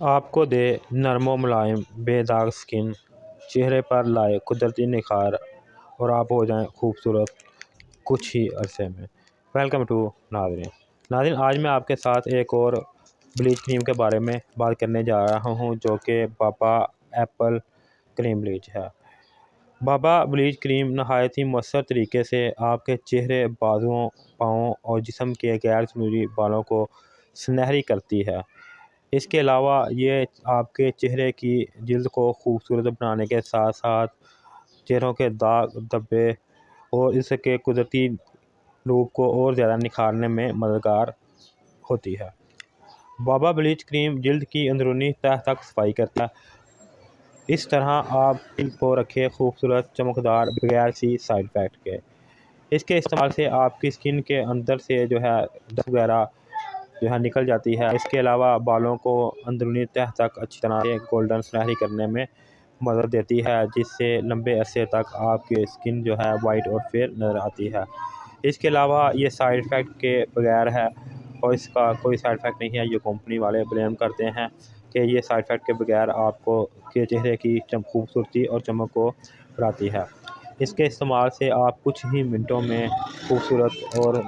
आपको दे नरमो मुलायम बेदाग स्किन, चेहरे पर लाए कुदरती निखार और आप हो जाएं खूबसूरत कुछ ही अरसे में। वेलकम टू नाज़रीन। नाज़रीन, आज मैं आपके साथ एक और ब्लीच क्रीम के बारे में बात करने जा रहा हूं, जो कि बाबा एप्पल क्रीम ब्लीच है। बाबा ब्लीच क्रीम नहायत ही मौसर तरीके से आपके चेहरे, बाजुओं, पाँवों और जिस्म के गैर ज़रूरी बालों को सुनहरी करती है। इसके अलावा ये आपके चेहरे की जल्द को खूबसूरत बनाने के साथ साथ चेहरों के दाग धब्बे और इसके कुदरती रूप को और ज़्यादा निखारने में मददगार होती है। बाबा ब्लीच क्रीम जल्द की अंदरूनी तह तक सफाई करता है। इस तरह आप जल्द को रखे खूबसूरत चमकदार बगैर सी साइड इफ़ेक्ट के। इसके इस्तेमाल से आपकी स्किन के अंदर से जो है डस्ट वगैरह जो है निकल जाती है। इसके अलावा बालों को अंदरूनी तह तक अच्छी तरह से गोल्डन सुनहरी करने में मदद देती है, जिससे लंबे अरसे तक आपकी स्किन जो है वाइट और फेयर नज़र आती है। इसके अलावा ये साइड इफ़ेक्ट के बगैर है और इसका कोई साइड इफ़ेक्ट नहीं है। ये कंपनी वाले ब्लेम करते हैं कि ये साइड इफ़ेक्ट के बगैर आपको के चेहरे की खूबसूरती और चमक को बढ़ाती है। इसके इस्तेमाल से आप कुछ ही मिनटों में खूबसूरत और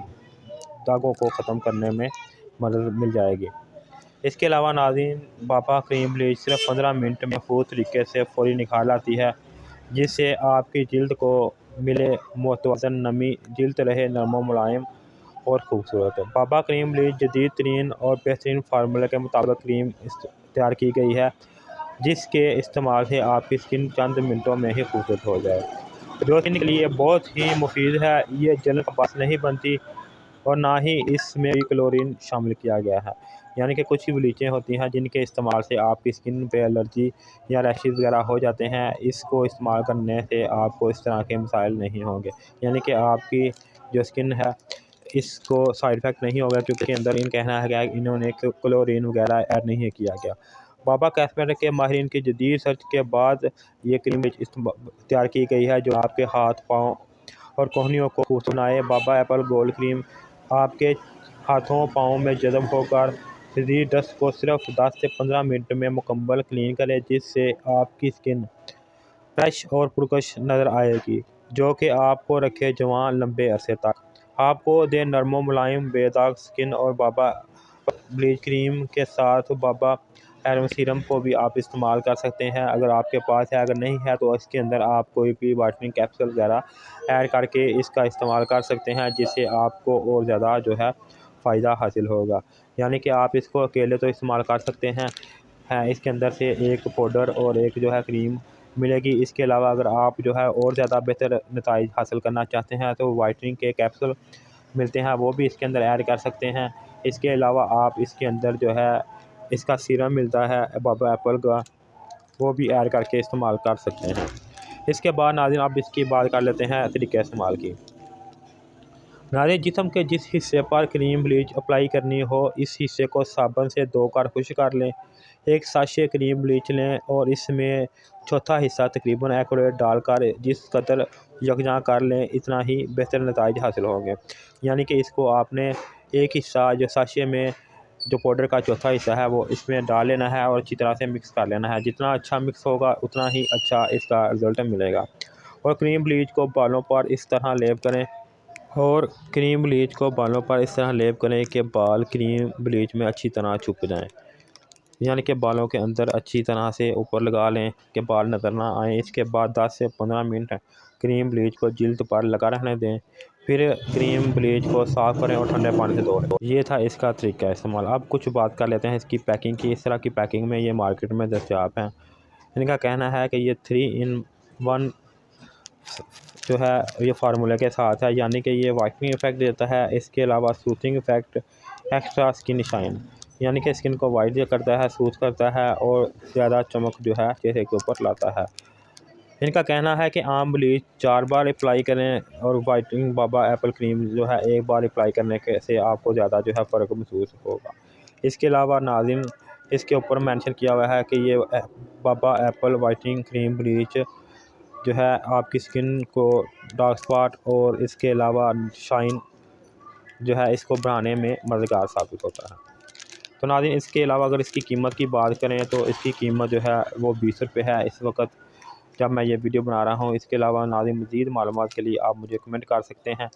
दागों को ख़त्म करने में मदद मिल जाएगी। इसके अलावा नाज़रीन, बाबा क्रीम ब्लीच सिर्फ 15 मिनट में महफूज तरीके से फौरी निखार लाती है, जिससे आपकी जल्द को मिले मुतवाज़न नमी, जल्द रहे नरम मुलायम और खूबसूरत। बाबा क्रीम ब्लीच जदीद तरीन और बेहतरीन फार्मूले के मुताबिक क्रीम तैयार की गई है, जिसके इस्तेमाल से आपकी स्किन चंद मिनटों में ही खूबसूरत हो जाए, जो स्किन के लिए बहुत ही मुफीद है। ये जलन का बायस नहीं बनती और ना ही इसमें क्लोरीन शामिल किया गया है। यानी कि कुछ ही ब्लीचें होती हैं जिनके इस्तेमाल से आपकी स्किन पे एलर्जी या रैशेज़ वगैरह हो जाते हैं। इसको इस्तेमाल करने से आपको इस तरह के मसाइल नहीं होंगे, यानी कि आपकी जो स्किन है इसको साइड इफ़ेक्ट नहीं होगा, क्योंकि अंदर इन कहना है कि इन्होंने क्लोरीन वगैरह ऐड नहीं किया गया। बाबा कॉस्मेटिक के माहिरीन की जदीद सर्च के बाद ये क्रीम तैयार की गई है, जो आपके हाथ, पाँव और कोहनियों को खूबसूरत बनाए। बाबा एप्पल गोल्ड क्रीम आपके हाथों पाँव में जज़ब होकर शदीद डस्ट को सिर्फ 10 से 15 मिनट में मुकम्मल क्लीन करे, जिससे आपकी स्किन फ्रेश और पुरकश नज़र आएगी, जो कि आपको रखे जवान लंबे अरसे तक। आपको दे नरम मुलायम बेदाग स्किन और बाबा ब्लीच क्रीम के साथ बाबा एरम सीरम को भी आप इस्तेमाल कर सकते हैं, अगर आपके पास है। अगर नहीं है तो इसके अंदर आप कोई भी वाइटनिंग कैप्सूल वगैरह ऐड करके इसका इस्तेमाल कर सकते हैं, जिससे आपको और ज़्यादा जो है फ़ायदा हासिल होगा। यानी कि आप इसको अकेले तो इस्तेमाल कर सकते हैं, इसके अंदर से एक पाउडर और एक जो है क्रीम मिलेगी। इसके अलावा अगर आप जो है और ज़्यादा बेहतर नताइज हासिल करना चाहते हैं तो वाइटनिंग के कैप्सूल मिलते हैं, वो भी इसके अंदर ऐड कर सकते हैं। इसके अलावा आप इसके अंदर जो है इसका सीरम मिलता है बाबा एप्पल का, वो भी ऐड करके इस्तेमाल कर सकते हैं। इसके बाद नाज़रीन, आप इसकी बात कर लेते हैं तरीके इस्तेमाल की। नाज़रीन, जिस्म के जिस हिस्से पर क्रीम ब्लीच अप्लाई करनी हो, इस हिस्से को साबुन से धोकर खुश्क कर लें। एक साशे क्रीम ब्लीच लें और इसमें चौथा हिस्सा तकरीबन एक्यूरेट डालकर जिस कदर यकजा कर लें, इतना ही बेहतर नताइज हासिल होंगे। यानी कि इसको आपने एक हिस्सा जो साशे में जो पाउडर का चौथा हिस्सा है वो इसमें डाल लेना है और अच्छी तरह से मिक्स कर लेना है। जितना अच्छा मिक्स होगा उतना ही अच्छा इसका रिज़ल्ट मिलेगा। और क्रीम ब्लीच को बालों पर इस तरह लेप करें कि बाल क्रीम ब्लीच में अच्छी तरह छुप जाएं। यानी कि बालों के अंदर अच्छी तरह से ऊपर लगा लें कि बाल नज़र ना आए। इसके बाद 10 से 15 मिनट क्रीम ब्लीच को जिल्द पर लगा रहने दें। फिर क्रीम ब्लीच को साफ़ करें और ठंडे पानी से धो लें। ये था इसका तरीका इस्तेमाल। अब कुछ बात कर लेते हैं इसकी पैकिंग की। इस तरह की पैकिंग में ये मार्केट में दस्तयाब हैं। इनका कहना है कि ये 3 in 1 जो है ये फार्मूले के साथ है, यानी कि ये वाइटनिंग इफ़ेक्ट देता है। इसके अलावा soothing effect, extra skin shine, यानी कि स्किन को वाइट करता है, सूथ करता है और ज़्यादा चमक जो है चेहरे के ऊपर लाता है। इनका कहना है कि आम ब्लीच 4 बार अप्लाई करें और वाइटनिंग बाबा एप्पल क्रीम जो है 1 बार अप्लाई करने के से आपको ज़्यादा जो है फ़र्क महसूस होगा। इसके अलावा नाज़रीन, इसके ऊपर मेंशन किया हुआ है कि ये बाबा एप्पल वाइटनिंग क्रीम ब्लीच जो है आपकी स्किन को डार्क स्पॉट और इसके अलावा शाइन जो है इसको बढ़ाने में मददगार साबित होता है। तो नाज़रीन इसके अलावा अगर इसकी कीमत की बात करें तो इसकी कीमत जो है वो 20 रुपये है इस वक्त जब मैं ये वीडियो बना रहा हूँ। इसके अलावा नाज़रीन मज़ीद मालूमात के लिए आप मुझे कमेंट कर सकते हैं।